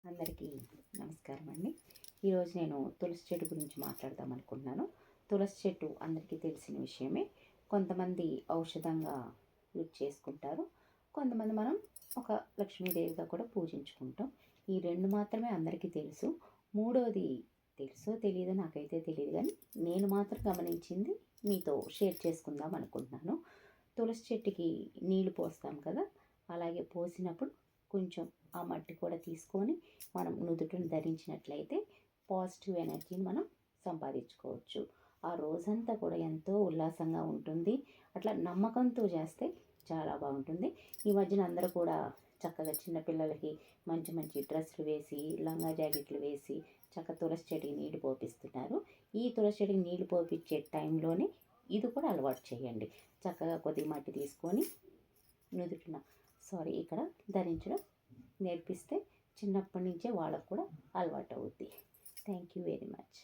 అందరికీ నమస్కారం అండి. ఈరోజు నేను తులసి చెట్టు గురించి మాట్లాడదాం అనుకుంటున్నాను. తులసి చెట్టు అందరికీ తెలిసిన విషయమే. కొంతమంది ఔషధంగా యూజ్ చేసుకుంటారు, కొంతమంది మనం ఒక లక్ష్మీదేవిగా కూడా పూజించుకుంటాం. ఈ రెండు మాత్రమే అందరికీ తెలుసు. మూడోది తెలుసో తెలియదో నాకైతే తెలియదు, కానీ నేను మాత్రం గమనించింది మీతో షేర్ చేసుకుందాం అనుకుంటున్నాను. తులసి చెట్టుకి నీళ్లు పోస్తాం కదా, అలాగే పోసినప్పుడు కొంచెం ఆ మట్టి కూడా తీసుకొని మనం నుదుటిని ధరించినట్లయితే పాజిటివ్ ఎనర్జీని మనం సంపాదించుకోవచ్చు. ఆ రోజంతా కూడా ఎంతో ఉల్లాసంగా ఉంటుంది. అట్లా నమ్మకంతో చేస్తే చాలా బాగుంటుంది. ఈ మధ్యన అందరూ కూడా చక్కగా చిన్నపిల్లలకి మంచి మంచి డ్రెస్సులు వేసి, లంగా జాకెట్లు వేసి చక్కగా తులసి చెట్టుకి నీళ్లు పోపిస్తున్నారు. ఈ తులసి చెట్టుకి నీళ్లు పోపించే టైంలోనే ఇది కూడా అలవాటు చేయండి. చక్కగా కొద్దిగా మట్టి తీసుకొని నుదుటిన ఇక్కడ ధరించడం నేర్పిస్తే చిన్నప్పటి నుంచే వాళ్ళకు కూడా అలవాటు అవుద్ది. Thank you very much.